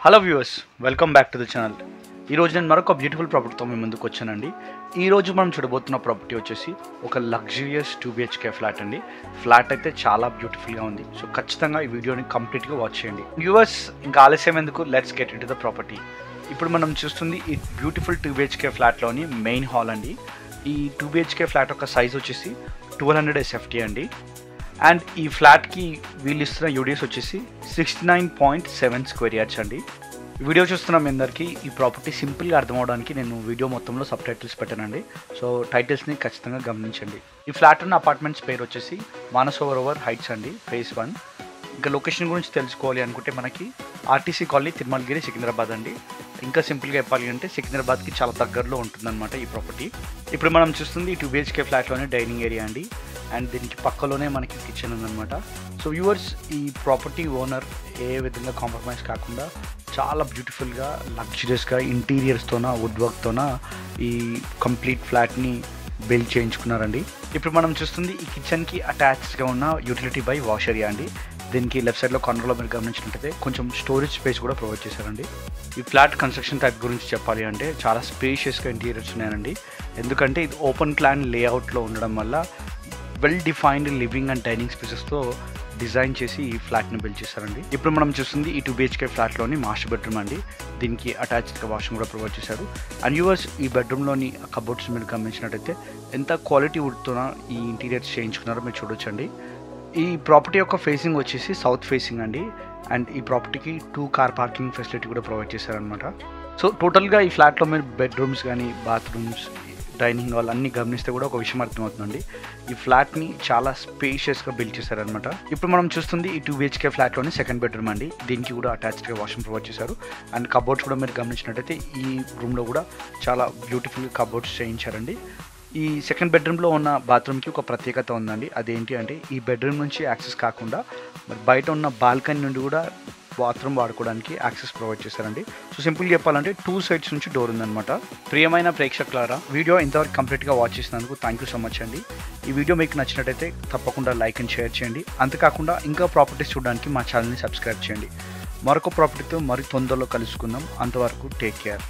Hello viewers, welcome back to the channel. ఈరోజు నేను మరొక బ్యూటిఫుల్ ప్రాపర్టీతో మీ ముందుకు వచ్చానండి. ఈరోజు మనం చూడబోతున్న ప్రాపర్టీ వచ్చేసి ఒక లగ్జరియస్ 2BHK ఫ్లాట్ అండి. ఫ్లాట్ అయితే చాలా బ్యూటిఫుల్గా ఉంది. సో ఖచ్చితంగా ఈ వీడియోని కంప్లీట్గా వాచ్ చేయండి. వ్యూవర్స్, ఇంకా ఆలస్యం ఎందుకు, let's get into the property. ఇప్పుడు మనం చూస్తుంది ఈ బ్యూటిఫుల్ 2BHK ఫ్లాట్లోని మెయిన్ హాల్ అండి. ఈ 2BHK ఫ్లాట్ యొక్క సైజ్ వచ్చేసి 1200 SFT అండి. అండ్ ఈ ఫ్లాట్కి వీళ్ళు ఇస్తున్న యూడిఎస్ వచ్చేసి 69.7 స్క్వేర్ యార్డ్స్ అండి. వీడియో చూస్తున్న మీ అందరికీ ఈ ప్రాపర్టీ సింపుల్గా అర్థం అవడానికి నేను వీడియో మొత్తంలో సబ్ టైటిల్స్ పెట్టానండి. సో టైటిల్స్ని ఖచ్చితంగా గమనించండి. ఈ ఫ్లాట్ ఉన్న అపార్ట్మెంట్స్ పేరు వచ్చేసి మానసరోవర్ హైట్స్ అండి, ఫేజ్ 1. ఇంకా లొకేషన్ గురించి తెలుసుకోవాలి అనుకుంటే మనకి ఆర్టీసీ కాలనీ, తిరుమలగిరి, సికింద్రాబాద్ అండి. ఇంకా సింపుల్గా చెప్పాలి అంటే సికింద్రాబాద్కి చాలా దగ్గరలో ఉంటుందన్నమాట ఈ ప్రాపర్టీ. ఇప్పుడు మనం చూస్తుంది ఈ 2BHK ఫ్లాట్లోనే డైనింగ్ ఏరియా అండి. అండ్ దీనికి పక్కలోనే మనకి కిచెన్ ఉందన్నమాట. సో వ్యూవర్స్, ఈ ప్రాపర్టీ ఓనర్ ఏ విధంగా కాంప్రమైజ్ కాకుండా చాలా బ్యూటిఫుల్గా లగ్జరియస్గా ఇంటీరియర్స్తోన, వుడ్ వర్క్తోన ఈ కంప్లీట్ ఫ్లాట్ని బిల్డ్ చేయించుకున్నారండి. ఇప్పుడు మనం చూస్తుంది ఈ కిచెన్కి అటాచ్డ్గా ఉన్న యూటిలిటీ బై వాష్ ఏరియా అండి. దీనికి లెఫ్ట్ సైడ్లో కార్నర్లో మీరు గమనించినట్టయితే కొంచెం స్టోరేజ్ స్పేస్ కూడా ప్రొవైడ్ చేశారండి. ఈ ఫ్లాట్ కన్స్ట్రక్షన్ టైప్ గురించి చెప్పాలి అంటే చాలా స్పేషియస్గా ఇంటీరియర్స్ ఉన్నాయండి. ఎందుకంటే ఇది ఓపెన్ ప్లాన్ లేఅవుట్లో ఉండడం వల్ల well defined living and dining స్పేసెస్తో డిజైన్ చేసి ఈ ఫ్లాట్ని బిల్డ్ చేశారండి. ఇప్పుడు మనం చూస్తుంది ఈ 2BHK ఫ్లాట్లోని మాస్టర్ బెడ్రూమ్ అండి. దీనికి అటాచ్డ్గా వాష్రూమ్ కూడా ప్రొవైడ్ చేశారు. అండ్ యూవర్స్, ఈ బెడ్రూమ్లోని కబోర్డ్స్ మీరు గమనించినట్టయితే ఎంత క్వాలిటీ వుడ్తోన ఈ ఇంటీరియర్స్ చేయించుకున్నారో మీరు చూడొచ్చండి. ఈ ప్రాపర్టీ యొక్క ఫేసింగ్ వచ్చేసి సౌత్ ఫేసింగ్ అండి. అండ్ ఈ ప్రాపర్టీకి 2 కార్ పార్కింగ్ ఫెసిలిటీ కూడా ప్రొవైడ్ చేశారనమాట. సో టోటల్గా ఈ ఫ్లాట్లో మీరు బెడ్రూమ్స్ కానీ, బాత్రూమ్స్, డైనింగ్ హాల్ అన్నీ గమనిస్తే కూడా ఒక విషయం అర్థమవుతుందండి. ఈ ఫ్లాట్ని చాలా స్పేషియస్గా బిల్డ్ చేశారనమాట. ఇప్పుడు మనం చూస్తుంది ఈ 2BHK ఫ్లాట్లోని సెకండ్ బెడ్రూమ్ అండి. దీనికి కూడా అటాచ్డ్గా వాష్రూమ్ ప్రొవైడ్ చేశారు. అండ్ కబోర్డ్స్ కూడా మీరు గమనించినట్టయితే ఈ రూమ్లో కూడా చాలా బ్యూటిఫుల్గా కబోర్డ్స్ చేయించారండి. ఈ సెకండ్ బెడ్రూమ్లో ఉన్న బాత్రూమ్కి ఒక ప్రత్యేకత ఉందండి. అదేంటి అంటే ఈ బెడ్రూమ్ నుంచి యాక్సెస్ కాకుండా మరి బయట ఉన్న బాల్కనీ నుండి కూడా బాత్రూమ్ వాడుకోవడానికి యాక్సెస్ ప్రొవైడ్ చేశారండి. సో సింపుల్గా చెప్పాలంటే 2 సైడ్స్ నుంచి డోర్ ఉందన్నమాట. ప్రియమైన ప్రేక్షకులారా, వీడియో ఇంతవరకు కంప్లీట్గా వాచ్ చేసినందుకు థ్యాంక్ యూ సో మచ్ అండి. ఈ వీడియో మీకు నచ్చినట్టయితే తప్పకుండా లైక్ అండ్ షేర్ చేయండి. అంతేకాకుండా ఇంకా ప్రాపర్టీస్ చూడడానికి మా ఛానల్ని సబ్స్క్రైబ్ చేయండి. మరొక ప్రాపర్టీతో మరి తొందరలో కలుసుకుందాం. అంతవరకు టేక్ కేర్.